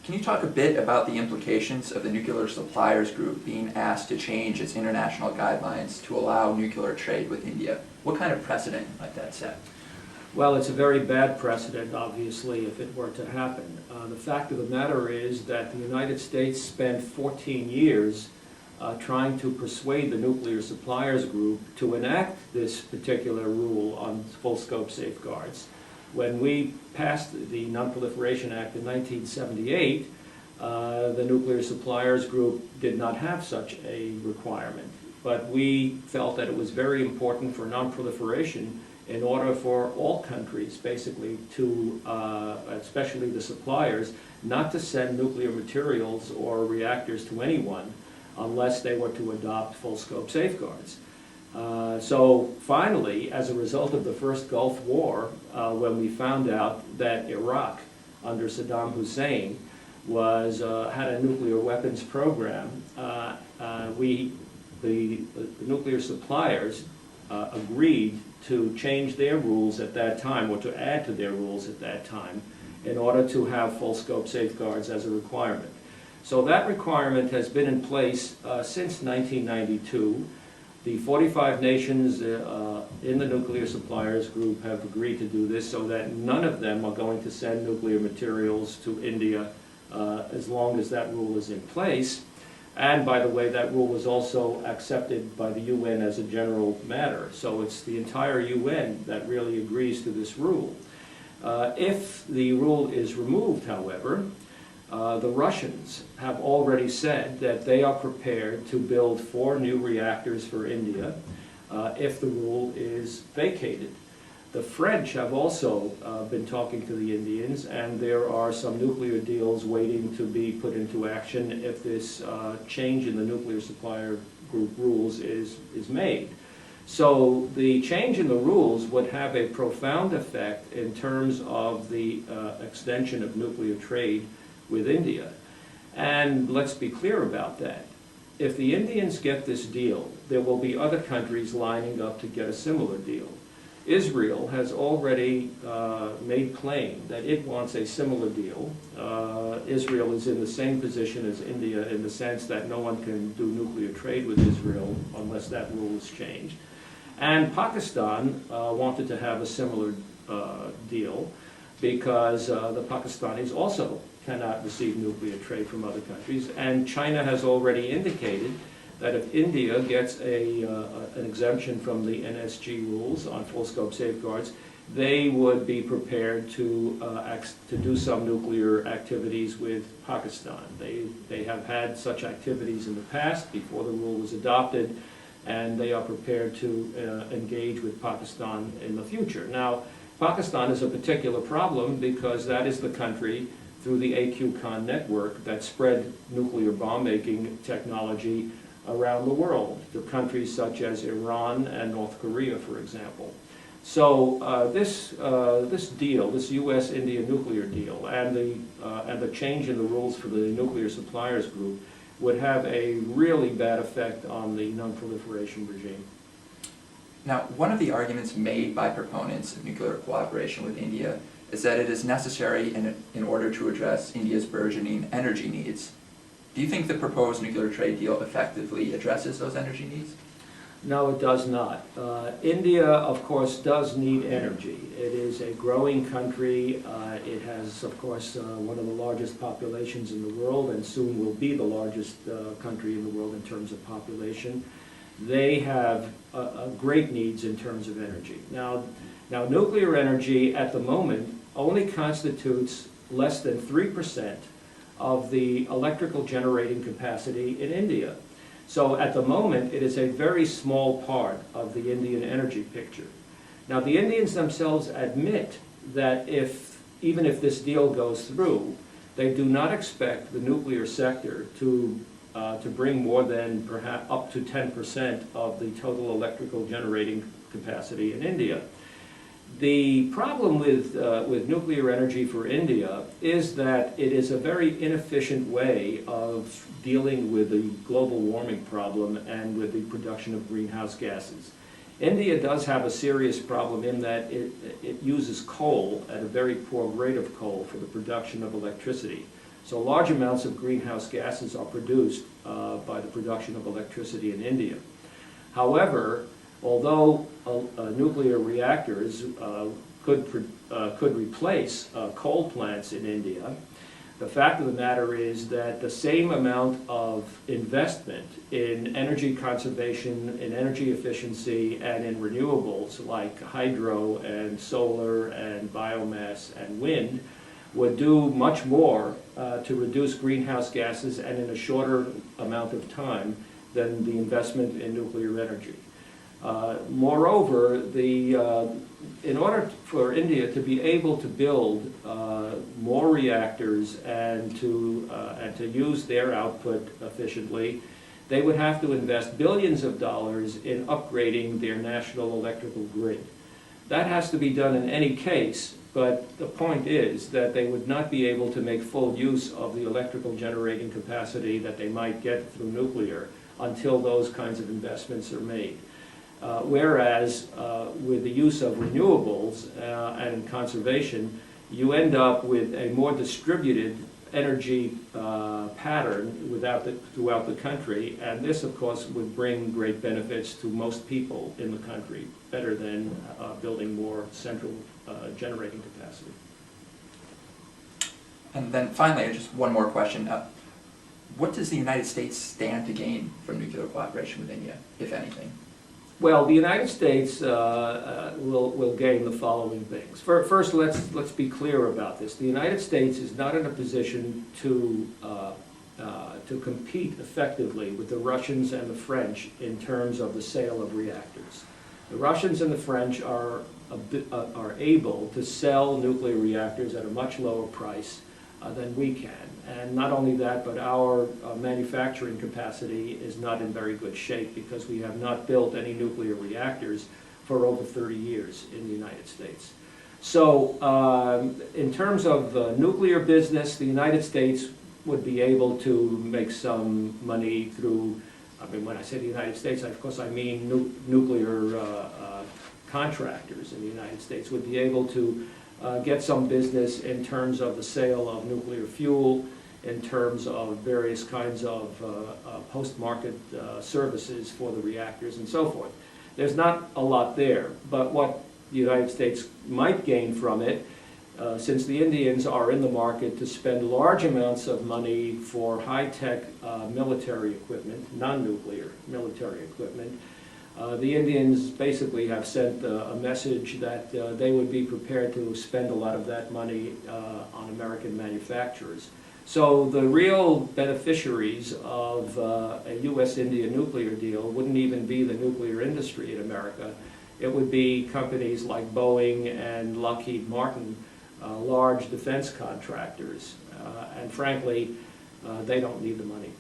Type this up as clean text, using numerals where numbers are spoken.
Can you talk a bit about the implications of the Nuclear Suppliers Group being asked to change its international guidelines to allow nuclear trade with India? What kind of precedent might that set? Well, it's a very bad precedent, obviously, if it were to happen. The fact of the matter is that the United States spent 14 years trying to persuade the Nuclear Suppliers Group to enact this particular rule on full-scope safeguards. When we passed the Non-Proliferation Act in 1978, the Nuclear Suppliers Group did not have such a requirement. But we felt that it was very important for non-proliferation in order for all countries, basically, to, especially the suppliers, not to send nuclear materials or reactors to anyone unless they were to adopt full-scope safeguards. So finally, as a result of the first Gulf War, when we found out that Iraq, under Saddam Hussein, had a nuclear weapons program, the nuclear suppliers agreed to change their rules at that time, or to add to their rules at that time, in order to have full-scope safeguards as a requirement. So that requirement has been in place since 1992. The 45 nations in the Nuclear Suppliers Group have agreed to do this so that none of them are going to send nuclear materials to India as long as that rule is in place. And by the way, that rule was also accepted by the UN as a general matter. So it's the entire UN that really agrees to this rule. If the rule is removed, however, the Russians have already said that they are prepared to build 4 new reactors for India if the rule is vacated. The French have also been talking to the Indians, and there are some nuclear deals waiting to be put into action if this change in the Nuclear Supplier Group rules is made. So the change in the rules would have a profound effect in terms of the extension of nuclear trade with India. And let's be clear about that. If the Indians get this deal, there will be other countries lining up to get a similar deal. Israel has already made claim that it wants a similar deal. Israel is in the same position as India in the sense that no one can do nuclear trade with Israel unless that rule is changed. And Pakistan wanted to have a similar deal because the Pakistanis also cannot receive nuclear trade from other countries. And China has already indicated that if India gets an exemption from the NSG rules on full-scope safeguards, they would be prepared to do some nuclear activities with Pakistan. They have had such activities in the past before the rule was adopted, and they are prepared to engage with Pakistan in the future. Now, Pakistan is a particular problem because that is the country through the AQCON network that spread nuclear bomb-making technology around the world, to countries such as Iran and North Korea, for example. So this deal, this U.S.-India nuclear deal, and the change in the rules for the Nuclear Suppliers Group would have a really bad effect on the non-proliferation regime. Now, one of the arguments made by proponents of nuclear cooperation with India is that it is necessary in order to address India's burgeoning energy needs. Do you think the proposed nuclear trade deal effectively addresses those energy needs? No, it does not. India, of course, does need energy. It is a growing country. It has, of course, one of the largest populations in the world, and soon will be the largest country in the world in terms of population. They have great needs in terms of energy. Now, nuclear energy at the moment only constitutes less than 3% of the electrical generating capacity in India. So at the moment, it is a very small part of the Indian energy picture. Now, the Indians themselves admit that even if this deal goes through, they do not expect the nuclear sector to bring more than perhaps up to 10% of the total electrical generating capacity in India. The problem with nuclear energy for India is that it is a very inefficient way of dealing with the global warming problem and with the production of greenhouse gases. India does have a serious problem in that it uses coal at a very poor grade of coal for the production of electricity. So large amounts of greenhouse gases are produced by the production of electricity in India. However, although nuclear reactors could replace coal plants in India, the fact of the matter is that the same amount of investment in energy conservation, in energy efficiency, and in renewables like hydro and solar and biomass and wind would do much more to reduce greenhouse gases and in a shorter amount of time than the investment in nuclear energy. Moreover, in order for India to be able to build more reactors and to use their output efficiently, they would have to invest billions of dollars in upgrading their national electrical grid. That has to be done in any case, but the point is that they would not be able to make full use of the electrical generating capacity that they might get through nuclear until those kinds of investments are made. Whereas with the use of renewables and conservation, you end up with a more distributed energy pattern throughout the country, and this, of course, would bring great benefits to most people in the country, better than building more central generating capacity. And then finally, just one more question. What does the United States stand to gain from nuclear cooperation with India, if anything? Well, the United States will gain the following things. First, let's be clear about this. The United States is not in a position to compete effectively with the Russians and the French in terms of the sale of reactors. The Russians and the French are able to sell nuclear reactors at a much lower price than we can. And not only that, but our manufacturing capacity is not in very good shape because we have not built any nuclear reactors for over 30 years in the United States. So in terms of the nuclear business, the United States would be able to make some money through, I mean, when I say the United States, of course I mean nuclear contractors in the United States would be able to get some business in terms of the sale of nuclear fuel, in terms of various kinds of post-market services for the reactors and so forth. There's not a lot there, but what the United States might gain from it, since the Indians are in the market to spend large amounts of money for high-tech military equipment, non-nuclear military equipment, the Indians basically have sent a message that they would be prepared to spend a lot of that money on American manufacturers. So the real beneficiaries of a U.S.-India nuclear deal wouldn't even be the nuclear industry in America. It would be companies like Boeing and Lockheed Martin, large defense contractors. And frankly, they don't need the money.